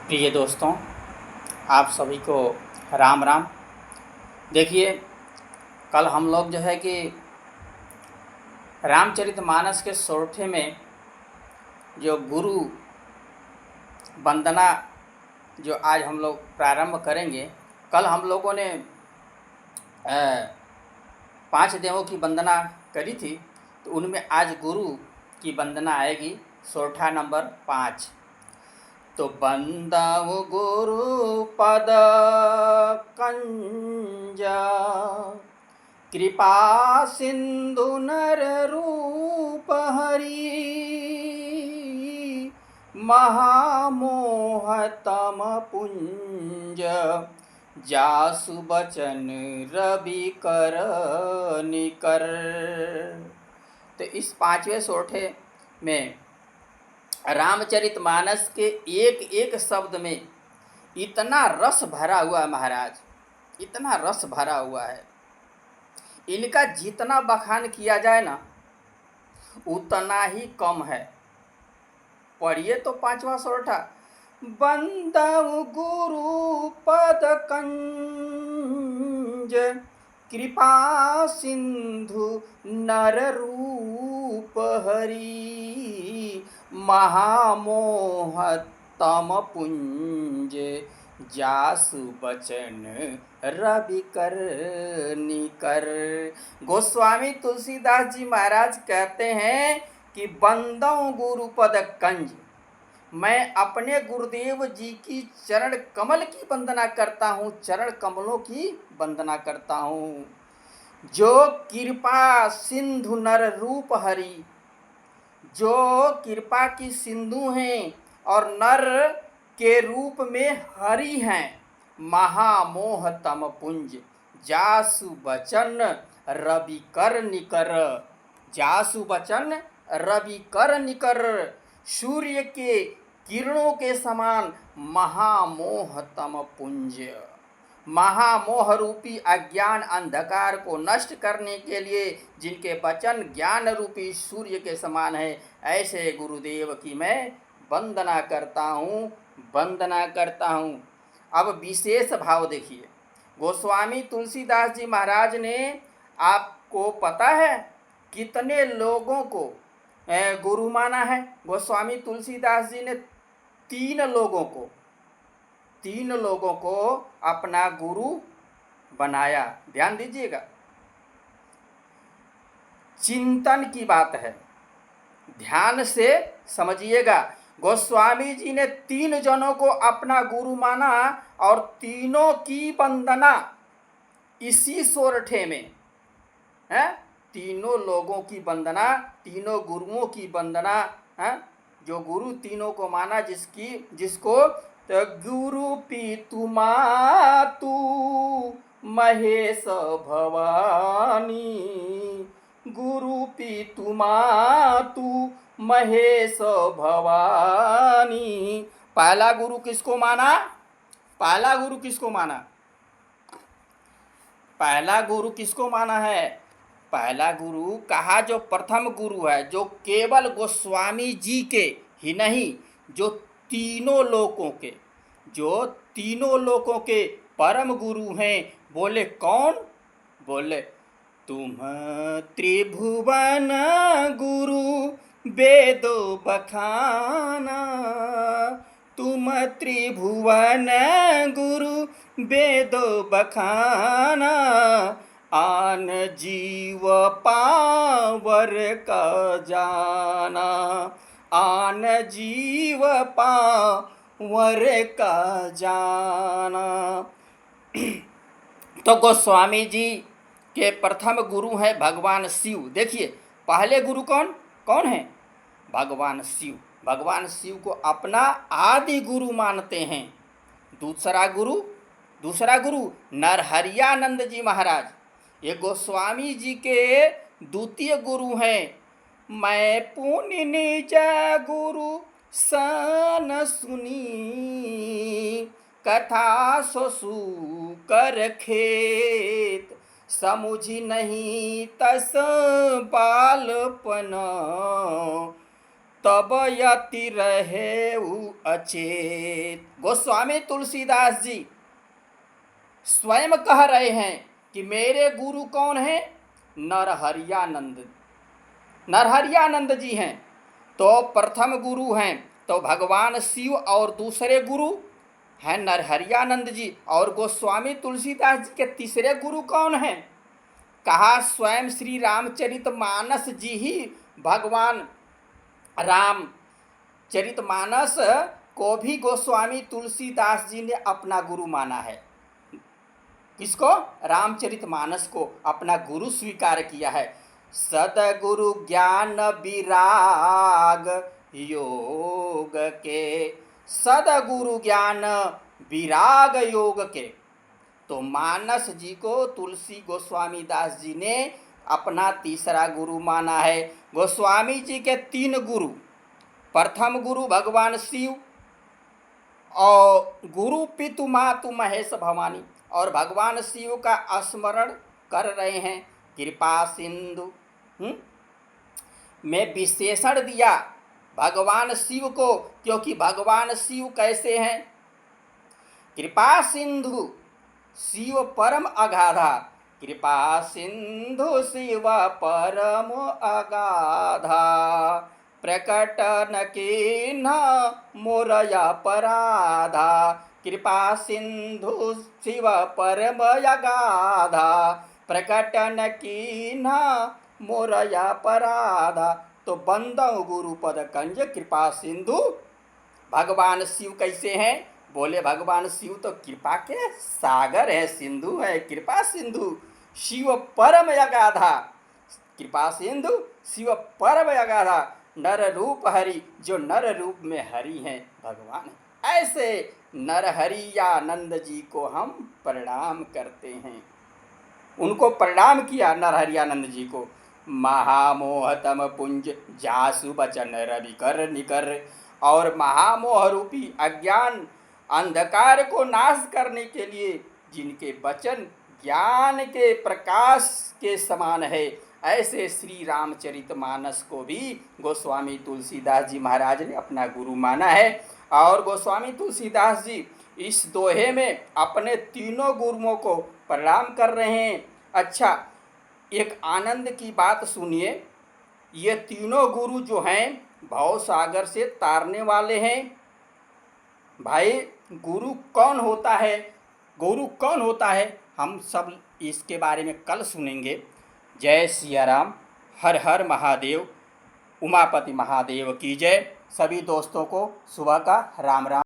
प्रिय दोस्तों, आप सभी को राम राम। देखिए, कल हम लोग जो है कि रामचरितमानस के सोरठे में जो गुरु वंदना जो आज हम लोग प्रारंभ करेंगे। कल हम लोगों ने 5 देवों की वंदना करी थी, तो उनमें आज गुरु की वंदना आएगी, सोरठा नंबर 5। तो बंदव गुरु पद कंजा, कृपा सिंधु नर रूप हरि, महामोह तम पुंज, जासु बचन रवि कर निकर। तो इस 5वें सोरठे में रामचरितमानस के एक एक शब्द में इतना रस भरा हुआ है महाराज, इतना रस भरा हुआ है। इनका जितना बखान किया जाए ना उतना ही कम है। पढ़िए तो 5वां सोरठा। बंदव गुरु पद कंज, कृपा सिंधु नर रूप हरि, महामोह तम पुंज, जासु बचन रवि कर निकर। गोस्वामी तुलसीदास जी महाराज कहते हैं कि बंदव गुरुपद कंज, मैं अपने गुरुदेव जी की चरण कमल की वंदना करता हूँ, चरण कमलों की वंदना करता हूँ। जो कृपा सिंधु नर रूप हरि, जो कृपा की सिंधु हैं और नर के रूप में हरि हैं, महामोह तम पुंज, जासु बचन रवि कर निकर। जासु बचन रवि कर निकर, सूर्य के किरणों के समान महामोह तम पुंज। महामोह रूपी अज्ञान अंधकार को नष्ट करने के लिए जिनके वचन ज्ञान रूपी सूर्य के समान है, ऐसे गुरुदेव की मैं वंदना करता हूँ, वंदना करता हूँ। अब विशेष भाव देखिए, गोस्वामी तुलसीदास जी महाराज ने, आपको पता है कितने लोगों को गुरु माना है? गोस्वामी तुलसीदास जी ने 3 लोगों को अपना गुरु बनाया। ध्यान दीजिएगा, चिंतन की बात है, ध्यान से समझिएगा। गोस्वामी जी ने 3 जनों को अपना गुरु माना और तीनों की वंदना इसी सोरठे में है। तीनों लोगों की वंदना, तीनों गुरुओं की वंदना है। जो गुरु तीनों को माना, जिसको तो गुरु पितु मातु महेश भवानी, गुरु पितु मातु महेश भवानी। पहला गुरु किसको माना? पहला गुरु किसको माना? पहला गुरु किसको माना है? पहला गुरु कहा जो प्रथम गुरु है, जो केवल गोस्वामी जी के ही नहीं, जो तीनों लोकों के परम गुरु हैं। बोले कौन? बोले तुम त्रिभुवन गुरु वेदो बखाना, तुम त्रिभुवन गुरु वेदो बखाना, आन जीव पावर का जाना, आन जीव पावर का जाना। तो गोस्वामी जी के प्रथम गुरु है भगवान शिव। देखिए, पहले गुरु कौन है? भगवान शिव। भगवान शिव को अपना आदि गुरु मानते हैं। दूसरा गुरु नरहरियानंद जी महाराज, ये गोस्वामी जी के द्वितीय गुरु हैं। मैं पुण्य निज गुरु सन सुनी, कथा सोसु कर खेत, समुझी नहीं तस बालपन, तब यति रहे अचेत। गोस्वामी तुलसीदास जी स्वयं कह रहे हैं कि मेरे गुरु कौन हैं? नरहरियानंद, नरहरियानंद जी हैं। तो प्रथम गुरु हैं तो भगवान शिव और दूसरे गुरु हैं नरहरियानंद जी। और गोस्वामी तुलसीदास जी के तीसरे गुरु कौन हैं? कहा स्वयं श्री रामचरितमानस जी ही भगवान रामचरितमानस को भी गोस्वामी तुलसीदास जी ने अपना गुरु माना है। किसको? रामचरितमानस को अपना गुरु स्वीकार किया है। सदगुरु ज्ञान विराग योग के, सदगुरु ज्ञान विराग योग के। तो मानस जी को तुलसी गोस्वामी दास जी ने अपना तीसरा गुरु माना है। गोस्वामी जी के तीन गुरु, प्रथम गुरु भगवान शिव और गुरु पितु मातु महेश भवानी, और भगवान शिव का स्मरण कर रहे हैं। कृपा सिंधु में विशेषण दिया भगवान शिव को, क्योंकि भगवान शिव कैसे हैं? कृपा सिंधु शिव परम अगाधा, कृपा सिंधु शिव परम अगाधा, प्रकटन कीन्ह मोर अपराधा, कृपा सिंधु शिव परम अगाधा, प्रकटन कीन्ह मोर अपराधा। तो बंदौ गुरुपद कंज कृपा सिंधु। भगवान शिव कैसे हैं? बोले भगवान शिव तो कृपा के सागर है, सिंधु है, कृपा सिंधु शिव परम अगाधा, कृपा सिंधु शिव परम अगाधा, नर रूप हरि, जो नर रूप में हरि हैं भगवान। ऐसे नरहरियानंद जी को हम प्रणाम करते हैं। उनको प्रणाम किया नरहरियानंद जी को। महामोहतम पुंज जासु बचन रवि कर निकर। और महामोह रूपी अज्ञान अंधकार को नाश करने के लिए जिनके वचन ज्ञान के प्रकाश के समान है, ऐसे श्री रामचरितमानस को भी गोस्वामी तुलसीदास जी महाराज ने अपना गुरु माना है। और गोस्वामी तुलसीदास जी इस दोहे में अपने तीनों गुरुओं को प्रणाम कर रहे हैं। अच्छा, एक आनंद की बात सुनिए। ये तीनों गुरु जो हैं भव सागर से तारने वाले हैं। भाई गुरु कौन होता है? गुरु कौन होता है हम सब इसके बारे में कल सुनेंगे। जय सिया राम, हर हर महादेव, उमापति महादेव की जय। सभी दोस्तों को सुबह का राम राम।